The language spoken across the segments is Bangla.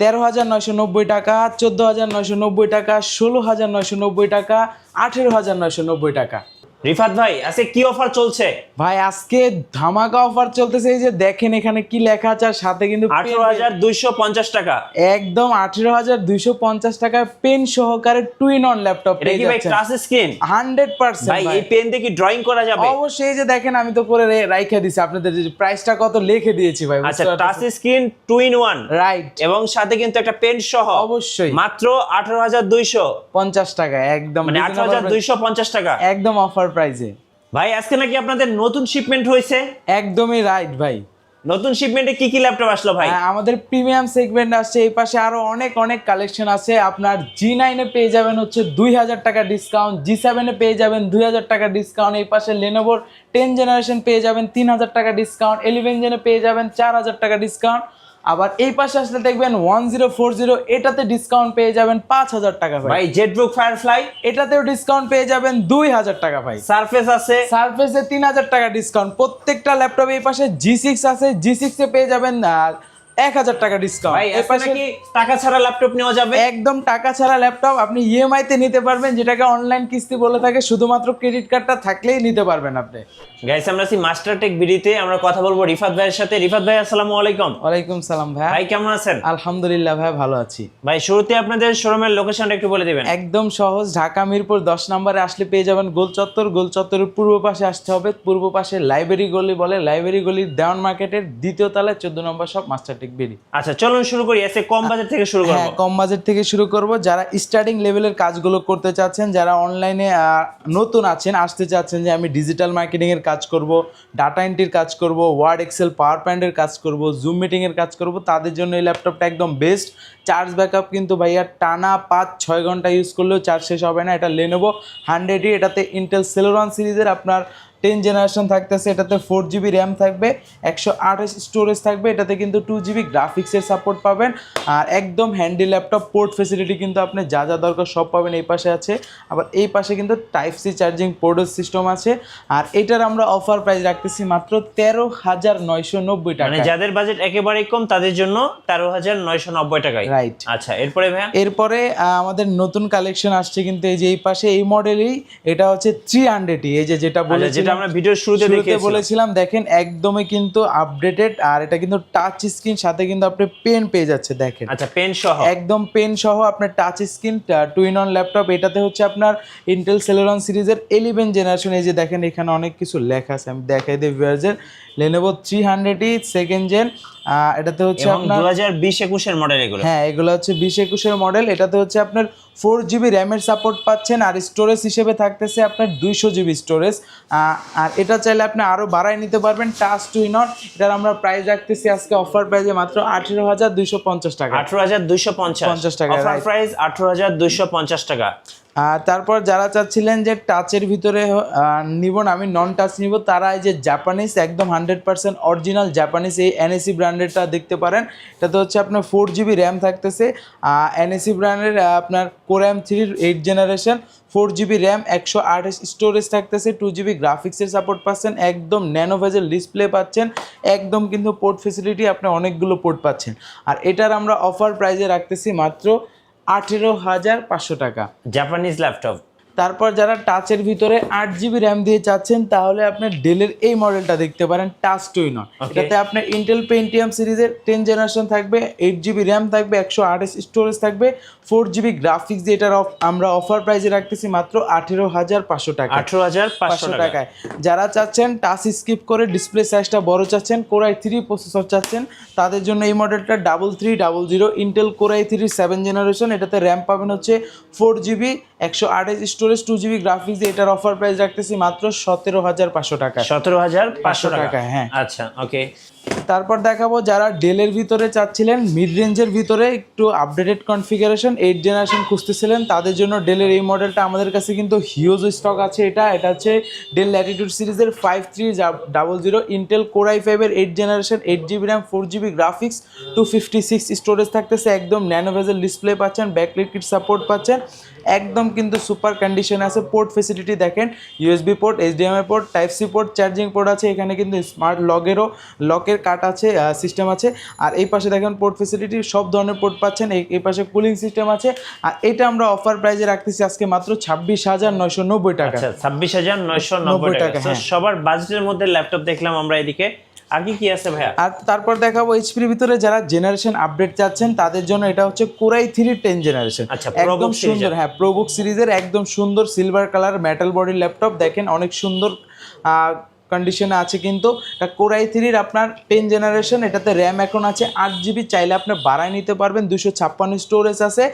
13,990 টাকা, 14,990 টাকা, 16,990 টাকা, 18,990 টাকা। রিফাত ভাই আজকে কি অফার চলছে? ভাই আজকে ধামাকা অফার চলতেছে, এই যে দেখেন এখানে কি লেখা আছে, আর সাথে কিন্তু 18,250 টাকা, একদম 18,250 টাকায় পেন সহকারে টুইন অন ল্যাপটপ এটা কি ভাই টাচ স্ক্রিন? 100% ভাই এই পেন দিয়ে কি ড্রয়িং করা যাবে? অবশ্যই, এই যে দেখেন আমি তো করে রাইখা দিছি আপনাদের, যে প্রাইসটা কত লিখে দিয়েছি ভাই। আচ্ছা, টাচ স্ক্রিন 2-in-1, রাইট, এবং সাথে কিন্তু একটা পেন সহ, অবশ্যই মাত্র 18,250 টাকা, একদম মানে 18,250 টাকা, একদম অফার প্রাইসে। ভাই আজকে নাকি আপনাদের নতুন শিপমেন্ট হয়েছে? একদমই রাইট ভাই। নতুন শিপমেন্টে কি কি ল্যাপটপ আসলো ভাই? আমাদের প্রিমিয়াম সেগমেন্ট আসছে, এই পাশে আরো অনেক অনেক কালেকশন আছে। আপনার G9 এ পেয়ে যাবেন হচ্ছে 2,000 টাকা ডিসকাউন্ট, G7 এ পেয়ে যাবেন 2,000 টাকা ডিসকাউন্ট, এই পাশে লেনোভোর 10 জেনারেশন পেয়ে যাবেন 3,000 টাকা ডিসকাউন্ট, 11 জেনে পেয়ে যাবেন 4,000 টাকা ডিসকাউন্ট। আবার এই পাশে আসলে দেখবেন 1040, এটাতে ডিসকাউন্ট পেয়ে যাবেন 5,000 টাকা ভাই। জেটবুক ফায়ারফ্লাই, এটাতেও ডিসকাউন্ট পেয়ে যাবেন 2,000 টাকা ভাই। সারফেস আছে, সারফেসে 3,000 টাকা ডিসকাউন্ট। প্রত্যেকটা ল্যাপটপে এই পাশে G6 আছে, G6 এ পেয়ে যাবেন 1,000 টাকা ডিসকাউন্ট। ভাই এই পাশে কি টাকা ছাড়া ল্যাপটপ নেওয়া যাবে? একদম টাকা ছাড়া ল্যাপটপ আপনি ইএমআই তে নিতে পারবেন, যেটাকে অনলাইন কিস্তি বলে থাকে, শুধুমাত্র ক্রেডিট কার্ডটা থাকলেই নিতে পারবেন আপনি। গাইস আমরা আছি মাস্টারটেক বিডিতে, আমরা কথা বলবো রিফাত ভাইয়ের সাথে। রিফাত ভাই আসসালামু আলাইকুম। ওয়ালাইকুম সালাম ভাই। ভাই কেমন আছেন? আলহামদুলিল্লাহ ভাই, ভালো আছি। ভাই শুরুতে আপনাদের শোরুমের লোকেশনটা একটু বলে দিবেন। একদম সহজ, ঢাকা মিরপুর 10 নম্বরে আসলে পেয়ে যাবেন গোল চত্বর। গোল চত্বরের পূর্ব পাশে আসতে হবে, পূর্ব পাশে লাইব্রেরি গলি বলে, লাইব্রেরি গলির দেওয়ান মার্কেটের দ্বিতীয় তলায় 14 নম্বর শপ মাস্টারটেক বিডি। আচ্ছা চলুন শুরু করি। এসে কম বাজেট থেকে শুরু করব। হ্যাঁ, কম বাজেট থেকে শুরু করব। যারা স্টার্টিং লেভেলের কাজগুলো করতে চাচ্ছেন, যারা অনলাইনে নতুন আছেন, আসতে চাচ্ছেন যে আমি ডিজিটাল মার্কেটিং এর কাজ করব, ডাটা এন্ট্রির কাজ করব, ওয়ার্ড এক্সেল পাওয়ার পয়েন্টের কাজ করব, জুম মিটিং এর কাজ করব, তাদের জন্য এই ল্যাপটপটা একদম বেস্ট। চার্জ ব্যাকআপ কিন্তু ভাইয়া টানা 5-6 ঘন্টা ইউজ করলেও চার্জ শেষ হবে না। এটা Lenovo 100E, এটাতে ইন্টেল সেলোরন সিরিজের আপনার 10 জেনারেশন থাকতেছে, এটাতে 4GB র্যাম থাকবে, 128 স্টোরেজ থাকবে, এটাতে কিন্তু 2GB গ্রাফিক্সের সাপোর্ট পাবেন। আর একদম হ্যান্ডি ল্যাপটপ, পোর্ট ফেসিলিটি কিন্তু আপনি যা যা দরকার সব পাবেন এই পাশে আছে। আবার এই পাশে কিন্তু Type-C চার্জিং পোর্টের সিস্টেম আছে। আর এটার আমরা অফার প্রাইস রাখতেছি মাত্র 13,990 টাকা। মানে যাদের বাজেট একেবারেই কম তাদের জন্য 13,990 টাকায়। রাইট। আচ্ছা এরপরে ভাইয়া? এরপরে আমাদের নতুন কালেকশন আসছে কিন্তু এই যে এই পাশে এই মডেলই, এটা হচ্ছে 300E, এই যে যেটা বলেছি, আমরা ভিডিওর শুরুতে বলেছিলাম, দেখেন একদমই কিন্তু আপডেটেড। আর এটা কিন্তু টাচ স্ক্রিন, সাথে কিন্তু আপনি পেন পেয়ে যাচ্ছে, দেখেন। আচ্ছা পেন সহ, একদম পেন সহ আপনার touch screen twin on laptop. এটাতে হচ্ছে আপনার ইন্টেল সেলেরন সিরিজের 11 জেনারেশন, এই যে দেখেন এখানে অনেক কিছু লেখা আছে, আমি দেখাই দিই ভিউয়ারদের। Lenovo 300E সেকেন্ড জেন, এটাতে হচ্ছে আপনার 2020-21 এর মডেল এগুলো। হ্যাঁ, এগুলো হচ্ছে 20-21 এর মডেল। এটাতে হচ্ছে আপনার 4GB র্যামের সাপোর্ট পাচ্ছেন, আর স্টোরেজ হিসেবে থাকতেছে আপনার 200GB স্টোরেজ। আর এটা চাইলে আপনি আরও বাড়ায় নিতে পারবেন। টাচ টুইন অন, এটার আমরা প্রাইস রাখতেছি আজকে অফার প্রাইসে মাত্র 18,250 টাকা। 18,250 টাকা অফার প্রাইস, 18,250 টাকা। তারপর যারা চাচ্ছিলেন যে টাচের ভিতরে নিব না, আমি নন টাচ নিব, তারা এই যে জাপানিজ একদম 100% অরিজিনাল জাপানিজ এই NSE ব্র্যান্ডেরটা দেখতে পারেন। এটাতে হচ্ছে আপনার 4GB র্যাম থাকতেছে, NSE ব্র্যান্ডের আপনার Core i3 8 generation, 4GB RAM, 128 storage থাকতেছে, 2GB গ্রাফিক্সের সাপোর্ট পাচ্ছেন, একদম ন্যানো ভেজেল ডিসপ্লে পাচ্ছেন, একদম কিন্তু পোর্ট ফেসিলিটি আপনি অনেকগুলো পোর্ট পাচ্ছেন। আর এটার আমরা অফার প্রাইসে রাখতেছি মাত্র 18,500 টাকা, জাপানিজ ল্যাপটপ। তারপর যারা টাচের ভিতরে 8GB র্যাম দিয়ে চাচ্ছেন, তাহলে আপনার ডেলের এই মডেলটা দেখতে পারেন, টাচ টুইন অন। এটাতে আপনার ইন্টেল পেন্টিয়াম সিরিজের 10 জেনারেশন থাকবে, 8GB র্যাম থাকবে, 128 স্টোরেজ থাকবে, 4GB গ্রাফিক্স দিয়ে এটার আমরা অফার প্রাইসে রাখতেছি মাত্র 18,500 টাকা। 18,500 টাকায়। যারা চাচ্ছেন টাচ স্কিপ করে ডিসপ্লে সাইজটা বড় চাচ্ছেন, Core i3 প্রসেসর চাচ্ছেন, তাদের জন্য এই মডেলটা 3300 ইন্টেল Core i3 7 জেনারেশন। এটাতে র্যাম পাবেন হচ্ছে 4GB, 128 স্টোরেজ, 2GB গ্রাফিক্স দিয়ে এটার অফার প্রাইস রাখতেছি মাত্র 17,500 টাকা। 17,500 টাকা, হ্যাঁ। আচ্ছা ওকে। তারপর দেখাবো যারা ডেলের ভিতরে চাচ্ছিলেন, মিড রেঞ্জের ভিতরে একটু আপডেটেড কনফিগারেশন 8 জেনারেশন খুঁজতেছিলেন, তাদের জন্য ডেলের এই মডেলটা আমাদের কাছে কিন্তু হিউজ স্টক আছে। এটা হচ্ছে ডেল ল্যাটিটিউড সিরিজের 5300 ইন্টেল Core i5 এর 8 generation, 8GB RAM, 4GB graphics, 256 storage থাকতেছে, একদম ন্যানো ভেজেল ডিসপ্লে পাচ্ছেন, ব্যাকলাইট কিট সাপোর্ট পাচ্ছেন, একদম কিন্তু সুপার কন্ডিশন আছে। পোর্ট ফেসিলিটি দেখেন, USB port, HDMI port, type C port, charging port আছে। এখানে কিন্তু স্মার্ট লকের কাট আছে, সিস্টেম আছে। আর এই পাশে দেখেন পোর্ট ফেসিলিটি, সব ধরনের পোর্ট পাচ্ছেন। এই পাশে কুলিং সিস্টেম আছে। আর এটা আমরা অফার প্রাইজে রাখতেছি আজকে মাত্র 26,990 টাকা। আচ্ছা, 26,990 টাকা। হ্যাঁ। সবার বাজেটের মধ্যে ল্যাপটপ দেখলাম আমরা এদিকে, আর কি আছে ভাইয়া? আর তারপর দেখাবো এইচপির ভিতরে যারা জেনারেশন আপডেট চাচ্ছেন তাদের জন্য এটা হচ্ছে কোরাই 3 10 জেনারেশন। আচ্ছা, একদম সুন্দর, হ্যাঁ প্রোবুক সিরিজের একদম সুন্দর silver colour metal body laptop দেখেন, অনেক সুন্দর কন্ডিশনে আছে। কিন্তু এটা কোরাই 3 আপনার 10 জেনারেশন। এটাতে র্যাম এখন আছে 8 GB, চাইলে আপনি বাড়ায় নিতে পারবেন। 256 স্টোরেজ আছে,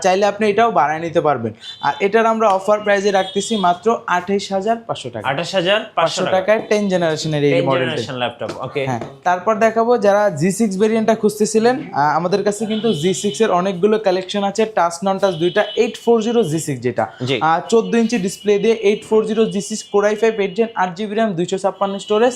চাইলে আপনি এটাও বাড়ায় নিতে পারবেন। আর এটার আমরা অফার প্রাইজে রাখতেছি মাত্র 28,500 টাকা। 28,500 টাকায় 10 জেনারেশনের এই মডেলটা ল্যাপটপ। ওকে, হ্যাঁ। তারপর দেখাবো যারা G6 ভেরিয়েন্টটা খুঁজতেছিলেন, আমাদের কাছে কিন্তু G6 এর অনেকগুলো কালেকশন আছে। টাচ নন টাচ দুইটা 840 G6 যেটা 14 ইঞ্চি ডিসপ্লে দিয়ে 840 G6 core i 5 8 Gen 8GB RAM 256 storage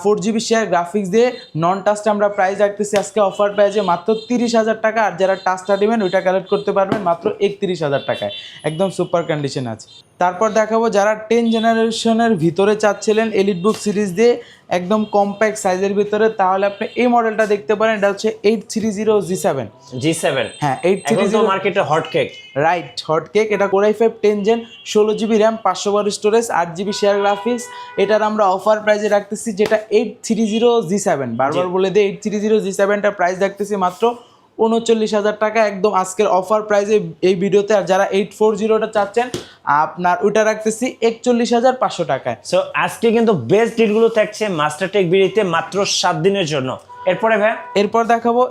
4GB share graphics দিয়ে নন টাচটা আমরা প্রাইস রাখতেছি আজকে অফার প্রাইজে মাত্র 30,000 টাকা। আর যারা টাচটা নেবেন ওইটা কালেক্ট করতে পারবেন মাত্র 31,000 টাকায়, একদম সুপার কন্ডিশন আছে। তারপর দেখাবো যারা 10 জেনারেশনের ভিতরে চাচ্ছিলেন এলিটবুক সিরিজ দিয়ে একদম কম্প্যাক্ট সাইজের ভিতরে, তাহলে আপনি এই মডেলটা দেখতে পারেন। এটা হচ্ছে 830 G7। হ্যাঁ, 830 মার্কেটে hot cake, right, hot cake. এটা Core i 5 10 Gen 16GB RAM 512 storage 8GB share graphics. এটার আমরা অফার প্রাইজে রাখতেছি যেটা 830 G7, বারবার বলে দিই 830 G7টা প্রাইস রাখতেছি মাত্র 39,000 টাকা, একদম আজকের অফার প্রাইজে এই ভিডিওতে। আর যারা 840টা চাচ্ছেন আপনার ওইটা রাখতেছি 41,500 টাকায়। সো আজকে কিন্তু বেস্ট ডিলগুলো থাকছে মাস্টারটেক বিডিতে মাত্র 7 দিনের জন্য। এরপরে ভাই, এরপর দেখাবো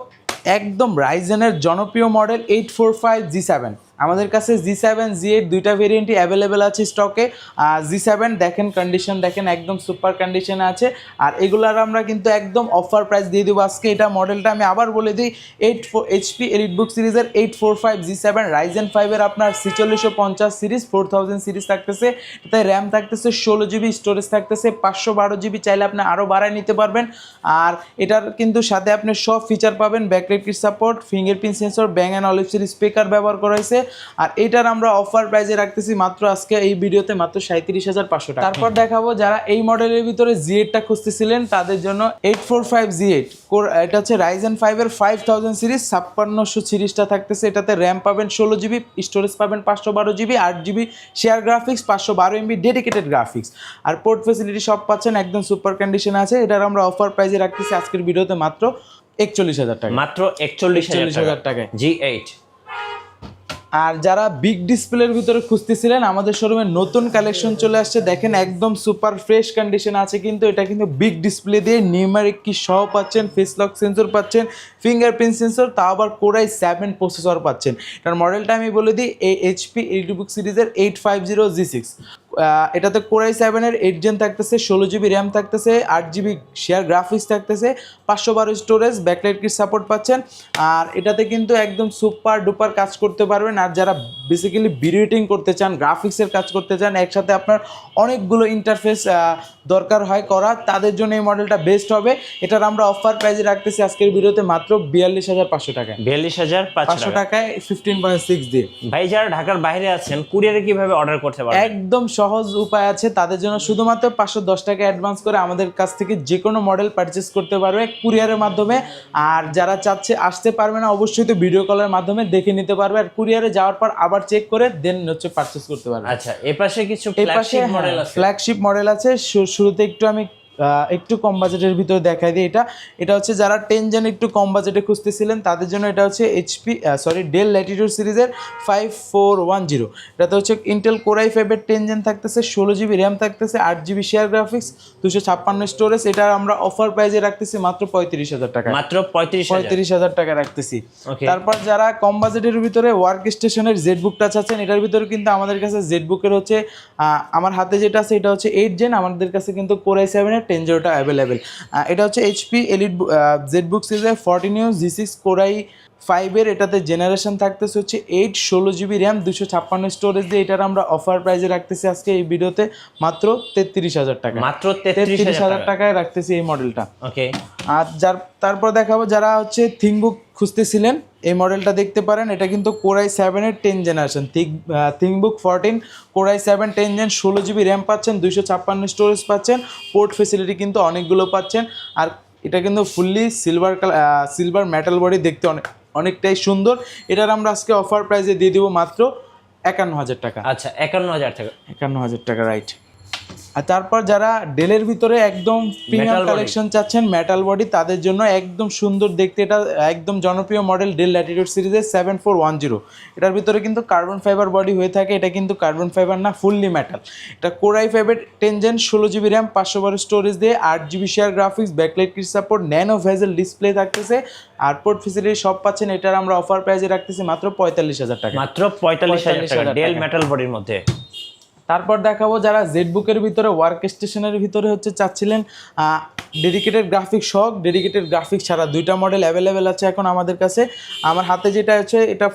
একদম রাইজেনের জনপ্রিয় মডেল 845 G7। আমাদের কাছে G7 G8 দুইটা ভেরিয়েন্টই অ্যাভেলেবেল আছে স্টকে। G7 দেখেন কন্ডিশন দেখেন, একদম সুপার কন্ডিশনে আছে। আর এগুলার আমরা কিন্তু একদম অফার প্রাইস দিয়ে দেবো আজকে। এটা মডেলটা আমি আবার বলে দিই, HP এলিটবুক সিরিজের 845 G7 রাইজেন 5 এর আপনার 4650 সিরিজ 4000 সিরিজ থাকতেছে। এতে র্যাম থাকতেছে 16GB, স্টোরেজ থাকতেছে 512GB, চাইলে আপনি আরও বাড়ায় নিতে পারবেন। আর এটার কিন্তু সাথে আপনি সব ফিচার পাবেন, backlight kit support, fingerprint sensor, Bang and অলিভসের স্পিকার ব্যবহার করা হয়েছে। আর এটার আমরা অফার প্রাইজে রাখতেছি মাত্র আজকে এই ভিডিওতে মাত্র 37,500 টাকা। তারপর দেখাবো যারা এই মডেলের ভিতরে G8টা খুঁজতেছিলেন তাদের জন্য 845 G8 এটা হচ্ছে রাইজেন 5 এর 5000 সিরিজ 5600 সিরিজটা থাকতেছে। এটাতে র্যাম পাবেন 16GB, স্টোরেজ পাবেন 512GB, 8GB share graphics, 512 MB dedicated graphics. আর পোর্ট ফেসিলিটি সব পাচ্ছেন, একদম সুপার কন্ডিশন আছে। এটার আমরা অফার প্রাইজে রাখতেছি আজকের ভিডিওতে মাত্র 41,000 টাকা, মাত্র 41,000 টাকায় G8। আর যারা বিগ ডিসপ্লের ভিতরে খুঁজতেছিলেন আমাদের শোরুমে নতুন কালেকশন চলে আসছে। দেখেন একদম সুপার ফ্রেশ কন্ডিশন আছে, কিন্তু এটা কিন্তু বিগ ডিসপ্লে দিয়ে নিউমেরিক কি সহ পাচ্ছেন, ফেস লক সেন্সর পাচ্ছেন, ফিঙ্গারপ্রিন্ট সেন্সর, তাও আবার কোরাই 7 প্রসেসর পাচ্ছেন। এটার মডেলটা আমি বলে দিই, এই HP এলিটবুক সিরিজের 850 G6। এটাতে কোরাই 7 এর 8 Gen থাকতেছে, 16GB র্যাম থাকতেছে, 8GB শেয়ার গ্রাফিক্স থাকতেছে, 512 স্টোরেজ, ব্যাকলাইট কিট সাপোর্ট পাচ্ছেন। আর এটাতে কিন্তু একদম সুপার ডুপার কাজ করতে পারবেন। আর যারা বেসিক্যালি ভিডিও এডিটিং করতে চান, গ্রাফিক্সের কাজ করতে চান, একসাথে আপনার অনেকগুলো ইন্টারফেস দরকার হয় করা, তাদের জন্য এই মডেলটা বেস্ট হবে। এটার আমরা অফার প্রাইজে রাখতেছি আজকের ভিডিওতে মাত্র 42,500 টাকায়, 42,500 টাকায় 15.6 দিয়ে। ভাই যারা ঢাকার বাইরে আছেন কুরিয়ারে কিভাবে অর্ডার করতে পারবেন? একদম সহজ উপায় আছে তাদের জন্য, শুধুমাত্র 510 টাকা অ্যাডভান্স করে আমাদের কাছ থেকে যে কোনো মডেল পারচেস করতে পারবে কুরিয়ারের মাধ্যমে। আর যারা চাচ্ছে আসতে পারবে না, অবশ্যই তো ভিডিও কলের মাধ্যমে দেখে নিতে পারবে। আর কুরিয়ারে যাওয়ার পর আবার চেক করে দেন হচ্ছে পারচেস করতে পারবে। আচ্ছা, এই পাশে কিছু ফ্ল্যাগশিপ মডেল আছে, ফ্ল্যাগশিপ মডেল আছে। শুরুতে একটু কম বাজেটের ভিতরে দেখাই দিই। এটা হচ্ছে যারা 10 Gen একটু কম বাজেটে খুঁজতেছিলেন তাদের জন্য এটা হচ্ছে ডেল ল্যাটিটিউড সিরিজের 5410। এটাতে হচ্ছে ইন্টেল কোরাই 5 এর 10 Gen থাকতেছে, 16GB র্যাম থাকতেছে, 8GB শেয়ার গ্রাফিক্স, 256 স্টোরেজ। এটা আমরা অফার প্রাইজে রাখতেছি মাত্র 35,000 টাকা, মাত্র 35,000 টাকা রাখতেছি। তারপর যারা কম বাজেটের ভিতরে ওয়ার্ক স্টেশনের জেডবুকটা চাচ্ছেন, এটার ভিতরে কিন্তু আমাদের কাছে জেডবুকের হচ্ছে আমার হাতে যেটা আছে এটা হচ্ছে 8 Gen, আমাদের কাছে কিন্তু কোরাই 7 এর 10 Gen অ্যাভেলেবেল। এটা হচ্ছে HP জেডবুক সিরিজের 14 G6 কোরাই 5-এর এটাতে জেনারেশন থাকতেছে হচ্ছে 8, 16 GB র্যাম, 256 স্টোরেজ দিয়ে এটার আমরা অফার প্রাইসে রাখতেছি আজকে এই ভিডিওতে মাত্র 33,000 টাকা। মাত্র 33,000 টাকায় রাখতেছি এই মডেলটা। ওকে। আর তারপর দেখাবো যারা হচ্ছে থিংকবুক খুঁজতেছিলেন এই মডেলটা দেখতে পারেন। এটা কিন্তু কোরাই 7-এর 10 generation ThinkBook 14 Core i 7 10 gen, 16 GB RAM পাচ্ছেন, 256 স্টোরেজ পাচ্ছেন, পোর্ট ফেসিলিটি কিন্তু অনেকগুলো পাচ্ছেন। আর এটা কিন্তু ফুললি সিলভার মেটাল বডি, দেখতে অনেকটাই সুন্দর। এটার আমরা আজকে অফার প্রাইসে দিয়ে দিব মাত্র 51,000 টাকা। আচ্ছা 51,000 টাকা। 51,000 টাকা, রাইট। আর তারপর যারা ডেলের ভিতরে একদম প্রিমিয়াম কালেকশন চাচ্ছেন মেটাল বডি, তাদের জন্য একদম সুন্দর দেখতে এটা একদম জনপ্রিয় মডেল ডেল ল্যাটিটিউড সিরিজের 7410। এটার ভিতরে কিন্তু কার্বন ফাইবার বডি হয়ে থাকে, এটা কিন্তু কার্বন ফাইবার না, ফুললি মেটাল। এটা কোরাই 5-এর 10 জেন, 16 GB র্যাম, 512 স্টোরেজ দিয়ে, 8 GB share graphics, backlight kit support, nano bezel display থাকতেছে, আর পোর্ট ফেসিলিটি সব পাচ্ছেন। এটার আমরা অফার প্রাইসে রাখতেছি মাত্র 45,000 টাকা। মাত্র 45,000 টাকা ডেল মেটাল বডির মধ্যে। তারপর দেখাবো যারা জেডবুকের ভিতরে ওয়ার্ক স্টেশনের ভিতরে হচ্ছে চাচ্ছিলেন ডেডিকেটেড গ্রাফিক্স সহ, ডেডিকেটেড গ্রাফিক্স ছাড়া 2টা মডেল অ্যাভেলেবেল আছে এখন আমাদের কাছে। আমার হাতে যেটা আছে এটা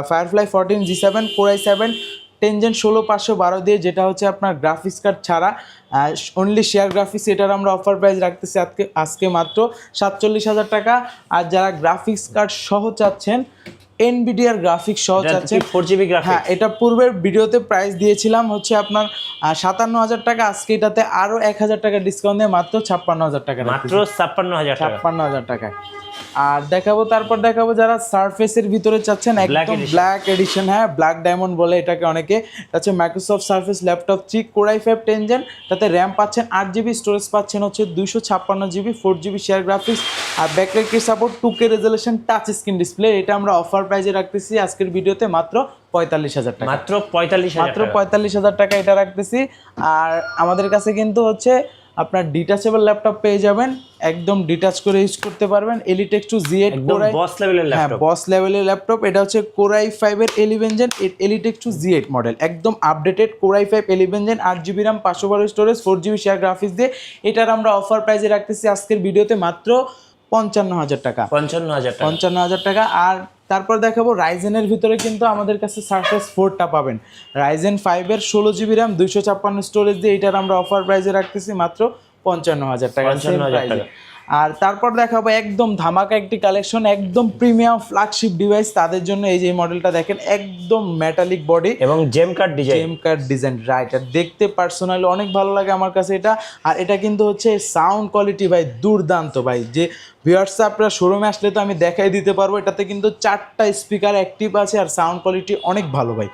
ফায়ারফ্লাই 14 G7 কোরাই 7 10 জেন 16512 দিয়ে, যেটা হচ্ছে আপনার গ্রাফিক্স কার্ড ছাড়া অনলি শেয়ার গ্রাফিক্স। এটার আমরা অফার প্রাইস রাখতেছি আজকে মাত্র 47,000 টাকা। আর যারা গ্রাফিক্স কার্ড সহ চাচ্ছেন, এনভিডিআর গ্রাফিক্স সহ চাচ্ছেন 4GB গ্রাফিক্স, হ্যাঁ, এটা পূর্বের ভিডিওতে প্রাইস দিয়েছিলাম হচ্ছে আপনার 57,000 টাকা। আজকে এটাতে আরো 1,000 টাকা ডিসকাউন্ট দিয়ে মাত্র 56,000 টাকা, মাত্র 56,000 টাকা। 56,000 টাকায়। আর তারপর দেখাবো যারা সারফেসের ভিতরে চাচ্ছেন একদম ব্ল্যাক এডিশন, হ্যাঁ ব্ল্যাক ডায়মন্ড বলে এটাকে অনেকে, হচ্ছে Microsoft Surface laptop 3 core i 5 10 gen, তাতে র্যাম পাচ্ছেন 8 GB, স্টোরেজ পাচ্ছেন হচ্ছে 256 GB, 4 GB শেয়ার গ্রাফিক্স, আর backlight kit support, 2K resolution, touch screen display. এটা আমরা অফার প্রাইসে রাখতেছি আজকের ভিডিওতে মাত্র 45,000 টাকা। মাত্র 45,000 টাকা এটা রাখতেছি। আর আমাদের কাছে কিন্তু হচ্ছে আপনার ডিটাচেবল ল্যাপটপ পেয়ে যাবেন, একদম ডিটাচ করে ইউজ করতে পারবেন। Elitex Z8 কোরাই, বস লেভেলের ল্যাপটপ, হ্যাঁ বস লেভেলের ল্যাপটপ। এটা হচ্ছে কোরাই 5-এর 11 জেন Elitex Z8 মডেল, একদম updated Core i 5 11 gen, 8 GB RAM, 512 storage, 4 GB share graphics দিয়ে। এটার আমরা অফার প্রাইসে রাখতেছি আজকের ভিডিওতে মাত্র 55,000 টাকা। 55,000 টাকা। আর তারপর দেখাবো রাইজেনের ভিতরে কিন্তু আমাদের কাছে সারফেস 4টা পাবেন, রাইজেন 5-এর 16 GB র্যাম, 256 স্টোরেজ দিয়ে। এটার আমরা অফার প্রাইসে রাখতেছি মাত্র 55,000 টাকা। আর তারপর দেখাবো একদম ধামাকা একটি কালেকশন, একদম প্রিমিয়াম ফ্ল্যাগশিপ ডিভাইস, তাদের জন্য এই যে মডেলটা দেখেন, একদম মেটালিক বডি এবং জেম কাট ডিজাইন, রাইট। আর দেখতে পার্সোনালি অনেক ভালো লাগে আমার কাছে এটা। আর এটা কিন্তু হচ্ছে সাউন্ড কোয়ালিটি ভাই দুর্দান্ত ভাই, যে ভিউয়ার্স আপনারা শোরুমে আসলে তো আমি দেখাই দিতে পারবো। এটাতে কিন্তু 4টা স্পিকার অ্যাক্টিভ আছে, আর সাউন্ড কোয়ালিটি অনেক ভালো ভাই।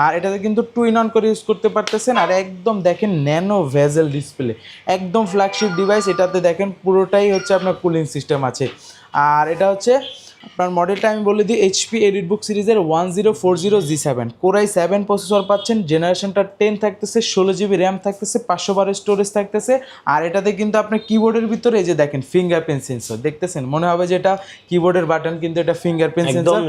আর এটাতে কিন্তু 2-in-1 করে ইউজ করতে পারতেছেন। আর একদম দেখেন ন্যানো ভেজেল ডিসপ্লে, একদম ফ্ল্যাগশিপ ডিভাইস। এটাতে দেখেন পুরোটাই হচ্ছে আপনার কুলিং সিস্টেম আছে। আর এটা হচ্ছে আপনার মডেলটা আমি বলে দিই, এইচপি এডিটবুক সিরিজের 1040 G7 কোরাই 7 প্রসেসর পাচ্ছেন, জেনারেশনটা 10 থাকতেছে, 16 GB র্যাম থাকতেছে, 512 স্টোরেজ থাকতেছে। আর এটাতে কিন্তু আপনার কিবোর্ডের ভিতরে এই যে দেখেন ফিঙ্গারপ্রিন্ট সেন্সর দেখতেছেন, মনে হবে যে এটা কিবোর্ডের বাটন, কিন্তু এটা ফিঙ্গারপ্রিন্ট সেন্সর, একদম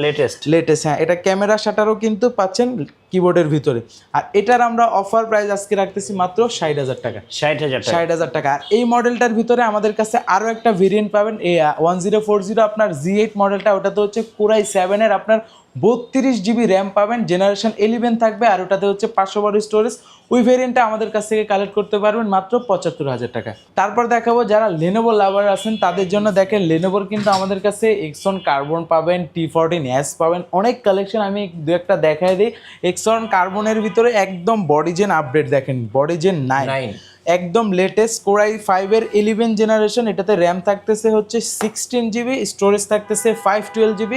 লেটেস্ট। হ্যাঁ, এটা ক্যামেরা শাটারও কিন্তু পাচ্ছেন কিবোর্ডের ভিতরে। আর এটার আমরা অফার প্রাইস আজকে রাখতেছি মাত্র 60,000 টাকা। 60,000 টাকা। আর এই মডেলটার ভিতরে আমাদের কাছে আরও একটা ভেরিয়েন্ট পাবেন, এই 1040 আপনার Z8 মডেলটা, ওটাতে হচ্ছে কোরাই 7-এর আপনার 32 GB র্যাম পাবেন, জেনারেশন 11 থাকবে, আর ওটাতে হচ্ছে 512 স্টোরেজ। ওই ভেরিয়েন্টটা আমাদের কাছ থেকে কালেক্ট করতে পারবেন মাত্র 75,000 টাকা। তারপর দেখাবো যারা লেনোভো লাভার আছেন তাদের জন্য, দেখেন লেনোভোর কিন্তু আমাদের কাছে এক্সন কার্বন পাবেন, T14S পাবেন, অনেক কালেকশন। আমি দু একটা দেখাই দিই। এক্সন কার্বনের ভিতরে একদম বডিজেন আপডেট দেখেন, বডিজেন 9 একদম লেটেস্ট কোরাই 5-এর 11 জেনারেশন। এটাতে র্যাম থাকতেছে হচ্ছে 16 GB, স্টোরেজ থাকতেছে 512 GB,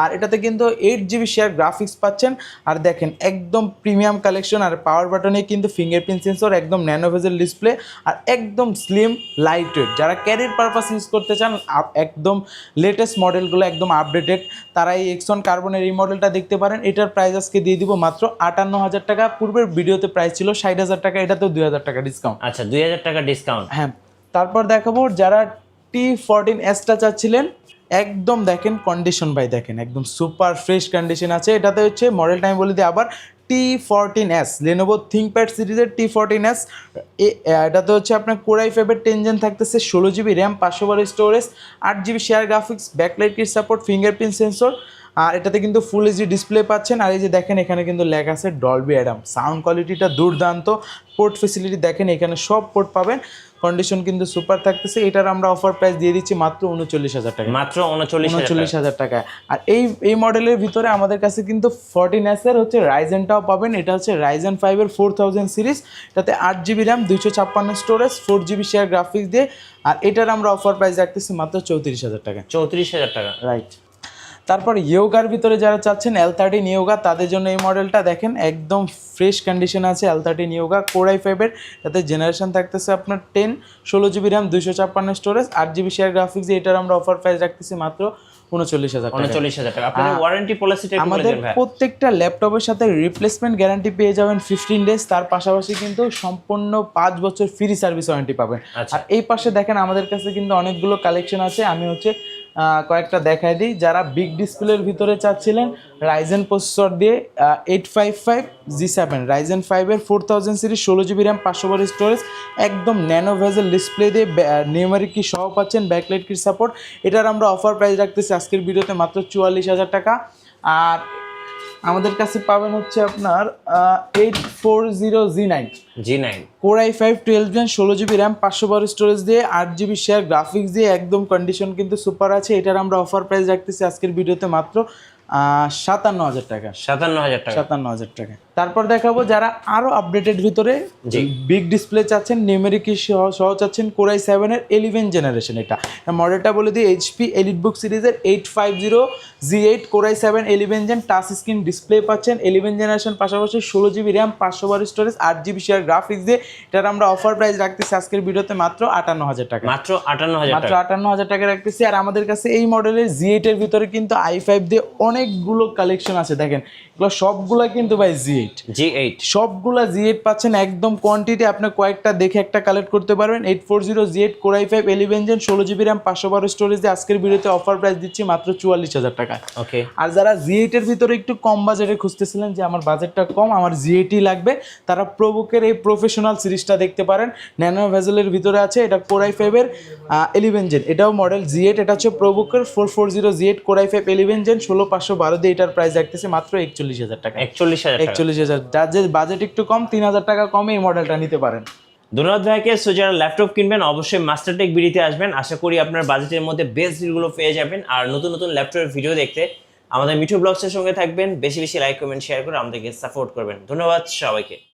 আর এটাতে কিন্তু 8 GB শেয়ার গ্রাফিক্স পাচ্ছেন। আর দেখেন একদম প্রিমিয়াম কালেকশন। আর পাওয়ার বাটনে কিন্তু ফিঙ্গারপ্রিন্ট সেন্সর, একদম ন্যানোভেজেল ডিসপ্লে, আর একদম স্লিম লাইট ওয়েট। যারা ক্যারিয়ার পারপাস ইউজ করতে চান, একদম লেটেস্ট মডেলগুলো একদম আপডেটেড, তারা এই এক্সন কার্বনের এই মডেলটা দেখতে পারেন। এটার প্রাইস আজকে দিয়ে দিব মাত্র 58,000 টাকা। পূর্বের ভিডিওতে প্রাইস ছিল 60,000 টাকা, এটাতেও 2,000 টাকা ডিসকাউন্ট। আচ্ছা 2,000 টাকা ডিসকাউন্ট। হ্যাঁ, তারপর দেখাবো যারা T14S চাচ্ছিলেন, একদম দেখেন কন্ডিশন ভাই, দেখেন একদম সুপার ফ্রেশ কন্ডিশন আছে। এটাতে হচ্ছে মডেলটা আমি বলে দিই আবার, T14S লেনোভো থিংকপ্যাড সিরিজের T14S। এটাতে হচ্ছে আপনার কোরাই 5-এর 10 জেন থাকতেছে, 16 GB RAM, 512 storage, 8 GB share graphics, backlight kit support, fingerprint sensor. আর এটাতে কিন্তু ফুল এইচডি ডিসপ্লে পাচ্ছেন। আর এই যে দেখেন এখানে কিন্তু লেখা আছে ডলবি অ্যাডাম, সাউন্ড কোয়ালিটিটা দুর্দান্ত। পোর্ট ফেসিলিটি দেখেন এখানে সব পোর্ট পাবেন, কন্ডিশন কিন্তু সুপার থাকতেছে। এটার আমরা অফার প্রাইস দিয়ে দিচ্ছি মাত্র 39,000 টাকা, মাত্র 39,000 টাকা। আর এই মডেলের ভিতরে আমাদের কাছে কিন্তু 14S এর হচ্ছে রাইজেনটাও পাবেন। এটা হচ্ছে রাইজেন 5 এর 4000 সিরিজ, এটাতে 8GB RAM, 256 storage, 4GB share graphics দিয়ে। আর এটার আমরা অফার প্রাইস রাখতেছি মাত্র 34,000 টাকা। 34,000 টাকা, রাইট। তারপর ইয়োগার ভিতরে যারা চাচ্ছেন L13 ইয়োগা, তাদের জন্য এই মডেলটা দেখেন একদম ফ্রেশ কন্ডিশন আছে। L13 ইয়োগা Core i5 এর, তাতে জেনারেশন থাকতেছে আপনার 10, 16GB RAM, 256 storage, 8GB share graphics দিয়ে। এটার আমরা অফার প্রাইস রাখতেছি মাত্র 39,000 টাকা। 39,000 টাকা। আপনাদের ওয়ারেন্টি পলিসিটা একটু বলে আমাদের দেন ভাই। প্রত্যেকটা ল্যাপটপের সাথে রিপ্লেসমেন্ট গ্যারান্টি পেয়ে যাবেন 15 ডেজ, তার পাশাপাশি কিন্তু সম্পূর্ণ 5 বছর ফ্রি সার্ভিস ওয়ারেন্টি পাবেন। আচ্ছা। আর এই পাশে দেখেন আমাদের কাছে কিন্তু অনেকগুলো কালেকশন আছে, আমি হচ্ছে কয়েকটা দেখাই দিই। যারা বিগ ডিসপ্লের ভিতরে চাচ্ছিলেন রাইজেন প্রসেসর দিয়ে 855G7 রাইজেন 5 এর 4000 সিরিজ, 16GB র্যাম, 512 স্টোরেজ, একদম ন্যানো ভেজেল ডিসপ্লে দিয়ে নিউমেরিক কি সহ পাচ্ছেন, ব্যাকলাইট কি সাপোর্ট। এটার আমরা অফার প্রাইস রাখতেছি আজকের ভিডিওতে মাত্র 44,000 টাকা। আর আমাদের কাছে পাবেন হচ্ছে আপনার 840G9 Core i5 12 Gen 16GB RAM, 512 storage দিয়ে, 8GB শেয়ার গ্রাফিক্স দিয়ে, একদম কন্ডিশন কিন্তু সুপার আছে। এটার আমরা অফার প্রাইস রাখতেছি আজকের ভিডিওতে মাত্র 57,000 টাকা। 57,000 টাকা। তারপর দেখাবো যারা আরো আপডেটেড ভিতরে বিগ ডিসপ্লে চাচ্ছেন, নিউমেরিক সহ চাচ্ছেন, Core i7 এর 11 জেনারেশন। এটা মডেলটা বলে দিই HP EliteBook সিরিজের 850G8 Core i7 11 gen, touch screen display পাচ্ছেন, 11 জেনারেশন, পাশাপাশি 16GB RAM, 512 storage, 8GB share graphics দিয়ে। এটার আমরা অফার প্রাইস রাখতেছি আজকের ভিডিওতে মাত্র 58,000 টাকা। মাত্র 58,000 টাকা রাখতেছি। আর আমাদের কাছে এই মডেলের G8 এর ভিতরে কিন্তু i5 দিয়ে অনেকগুলো কালেকশন আছে। দেখেন এগুলো সবগুলা কিন্তু ভাই G8 সবগুলা G8 পাচ্ছেন একদম কোয়ান্টিটি। আপনি কয়েকটা দেখে একটা কালেক্ট করতে পারবেন। 840G8 Core i5 11 gen, 16GB RAM, 512 storage দিয়ে আজকের ভিডিওতে অফার প্রাইস দিচ্ছি মাত্র 44,000 টাকা। ওকে। আর যারা G8 এর ভিতরে একটু কম বাজেটে খুঁজতেছিলেন যে আমার বাজেটটা কম, আমার G8 লাগবে, তারা প্রোবুকের এই প্রফেশনাল সিরিজটা দেখতে পারেন। ন্যানো ভেজেলের ভিতরে আছে, এটা Core i5 এর 11 জেন, এটাও মডেল G8। এটা হচ্ছে প্রোবুকের 440G8 Core i5 11 জেন, 16,512 দিয়ে। এটার প্রাইস রাখতেছে মাত্র 41,000 টাকা। 41,000। যার যে বাজেট একটু কম, 3,000 টাকা কমে এই মডেলটা নিতে পারেন। ধন্যবাদ ভাইকে। সো যারা ল্যাপটপ কিনবেন অবশ্যই মাস্টারটেক বিডিতে আসবেন। আশা করি আপনার বাজেটের মধ্যে বেস্ট ডিলগুলো পেয়ে যাবেন। আর নতুন নতুন ল্যাপটপের ভিডিও দেখতে আমাদের মিঠু ব্লগসের সঙ্গে থাকবেন। বেশি বেশি লাইক, কমেন্ট, শেয়ার করে আমাদেরকে সাপোর্ট করবেন। ধন্যবাদ সবাইকে।